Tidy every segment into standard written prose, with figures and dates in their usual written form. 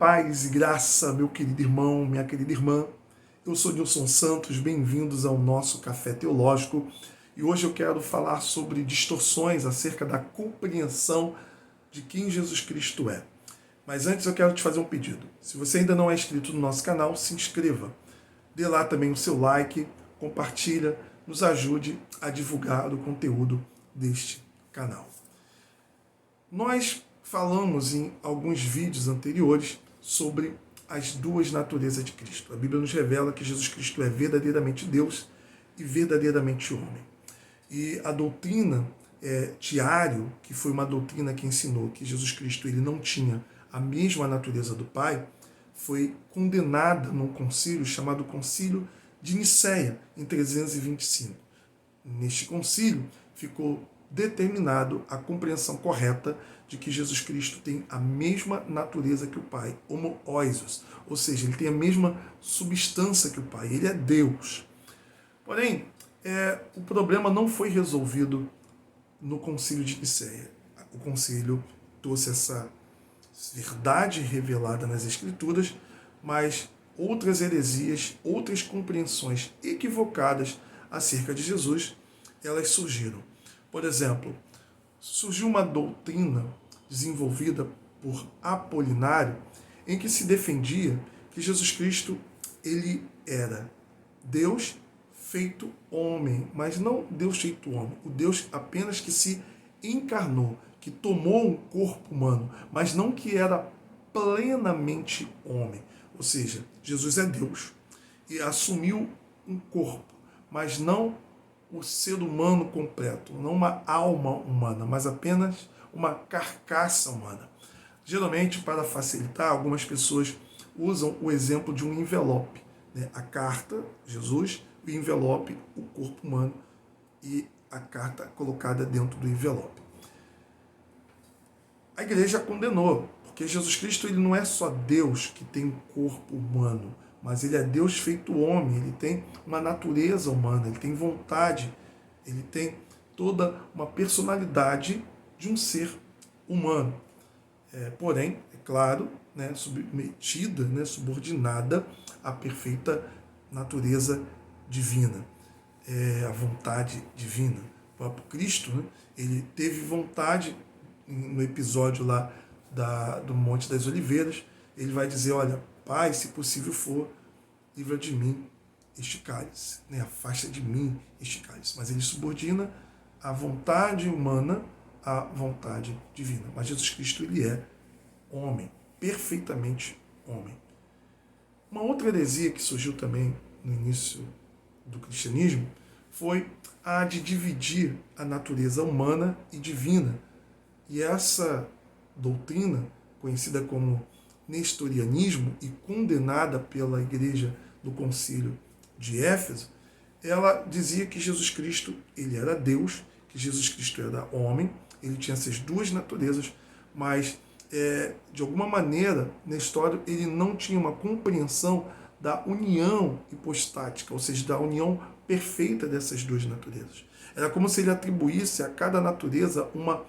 Paz e graça, meu querido irmão, minha querida irmã. Eu sou Nilson Santos, bem-vindos ao nosso Café Teológico. E hoje eu quero falar sobre distorções acerca da compreensão de quem Jesus Cristo é. Mas antes eu quero te fazer um pedido. Se você ainda não é inscrito no nosso canal, se inscreva. Dê lá também o seu like, compartilha, nos ajude a divulgar o conteúdo deste canal. Nós falamos em alguns vídeos anteriores sobre as duas naturezas de Cristo. A Bíblia nos revela que Jesus Cristo é verdadeiramente Deus e verdadeiramente homem. E a doutrina de Ario, que foi uma doutrina que ensinou que Jesus Cristo ele não tinha a mesma natureza do Pai, foi condenada num concílio chamado Concílio de Nicéia, em 325. Neste concílio ficou determinado a compreensão correta de que Jesus Cristo tem a mesma natureza que o Pai, homoousios, ou seja, ele tem a mesma substância que o Pai, ele é Deus. Porém, o problema não foi resolvido no concílio de Nicéia. O concílio trouxe essa verdade revelada nas Escrituras, mas outras heresias, outras compreensões equivocadas acerca de Jesus, elas surgiram. Por exemplo, surgiu uma doutrina desenvolvida por Apolinário, em que se defendia que Jesus Cristo ele era Deus feito homem, mas não Deus feito homem, o Deus apenas que se encarnou, que tomou um corpo humano, mas não que era plenamente homem. Ou seja, Jesus é Deus e assumiu um corpo, mas não o ser humano completo, não uma alma humana, mas apenas uma carcaça humana. Geralmente, para facilitar, algumas pessoas usam o exemplo de um envelope, né? A carta, Jesus, o envelope, o corpo humano e a carta colocada dentro do envelope. A igreja condenou, porque Jesus Cristo ele não é só Deus que tem um corpo humano, mas ele é Deus feito homem, ele tem uma natureza humana, ele tem vontade, ele tem toda uma personalidade de um ser humano. Porém, é claro, né, submetida, né, subordinada à perfeita natureza divina, à vontade divina. O próprio Cristo, né, ele teve vontade, no episódio lá do Monte das Oliveiras, ele vai dizer, olha, Pai, se possível for, livra de mim este cálice, né? Afasta de mim este cálice. Mas ele subordina a vontade humana à vontade divina. Mas Jesus Cristo, ele é homem, perfeitamente homem. Uma outra heresia que surgiu também no início do cristianismo foi a de dividir a natureza humana e divina. E essa doutrina, conhecida como nestorianismo e condenada pela igreja do concílio de Éfeso, ela dizia que Jesus Cristo ele era Deus, que Jesus Cristo era homem, ele tinha essas duas naturezas, mas de alguma maneira na história ele não tinha uma compreensão da união hipostática, ou seja, da união perfeita dessas duas naturezas. Era como se ele atribuísse a cada natureza uma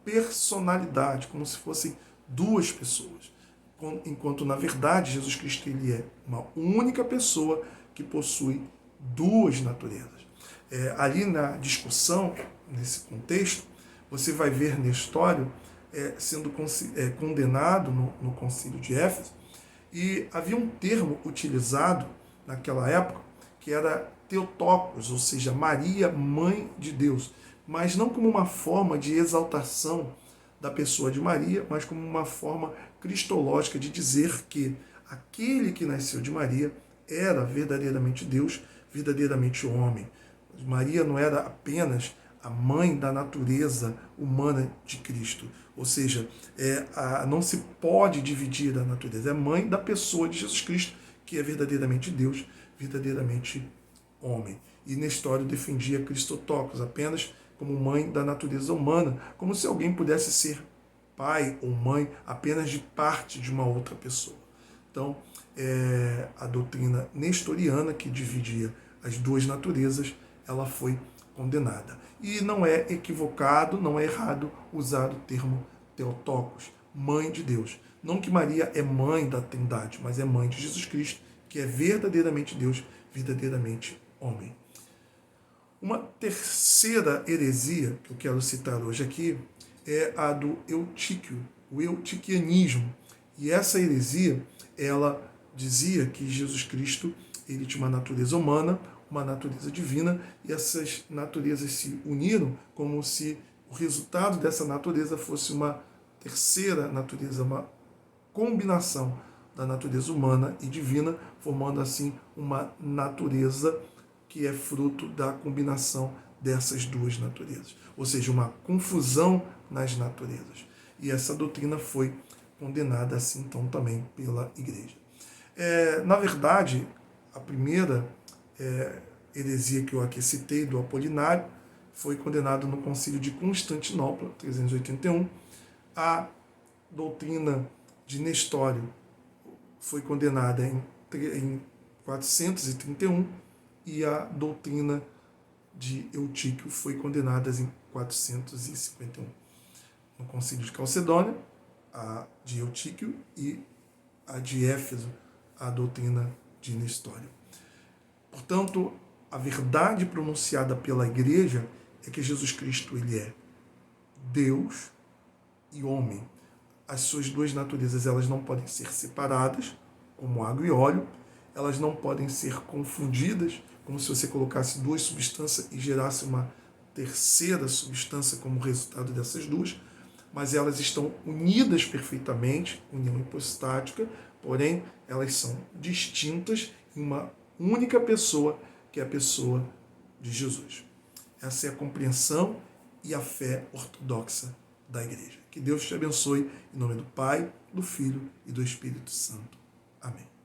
personalidade, como se fossem duas pessoas. Enquanto, na verdade, Jesus Cristo ele é uma única pessoa que possui duas naturezas. Ali na discussão, nesse contexto, você vai ver Nestório sendo condenado no concílio de Éfeso, e havia um termo utilizado naquela época que era Theotokos, ou seja, Maria, mãe de Deus, mas não como uma forma de exaltação da pessoa de Maria, mas como uma forma cristológica de dizer que aquele que nasceu de Maria era verdadeiramente Deus, verdadeiramente homem. Maria não era apenas a mãe da natureza humana de Cristo, ou seja, não se pode dividir a natureza, é mãe da pessoa de Jesus Cristo, que é verdadeiramente Deus, verdadeiramente homem. E Nestório defendia Cristotocos apenas como mãe da natureza humana, como se alguém pudesse ser pai ou mãe apenas de parte de uma outra pessoa. Então, a doutrina nestoriana, que dividia as duas naturezas, ela foi condenada. E não é equivocado, não é errado usar o termo Theotokos, mãe de Deus. Não que Maria é mãe da Trindade, mas é mãe de Jesus Cristo, que é verdadeiramente Deus, verdadeiramente homem. Uma terceira heresia que eu quero citar hoje aqui é a do eutíquio, o eutiquianismo. E essa heresia, ela dizia que Jesus Cristo ele tinha uma natureza humana, uma natureza divina, e essas naturezas se uniram como se o resultado dessa natureza fosse uma terceira natureza, uma combinação da natureza humana e divina, formando assim uma natureza que é fruto da combinação dessas duas naturezas, ou seja, uma confusão nas naturezas. E essa doutrina foi condenada assim então também pela Igreja. Na verdade, a primeira heresia que eu aqui citei, do Apolinário, foi condenado no Concílio de Constantinopla, 381. A doutrina de Nestório foi condenada em 431 e a doutrina de Eutíquio foi condenada em 451. No Concílio de Calcedônia, a de Eutíquio, e a de Éfeso, a doutrina de Nestório. Portanto, a verdade pronunciada pela Igreja é que Jesus Cristo ele é Deus e homem. As suas duas naturezas elas não podem ser separadas, como água e óleo. Elas não podem ser confundidas, como se você colocasse duas substâncias e gerasse uma terceira substância como resultado dessas duas, mas elas estão unidas perfeitamente, união hipostática, porém elas são distintas em uma única pessoa, que é a pessoa de Jesus. Essa é a compreensão e a fé ortodoxa da Igreja. Que Deus te abençoe, em nome do Pai, do Filho e do Espírito Santo. Amém.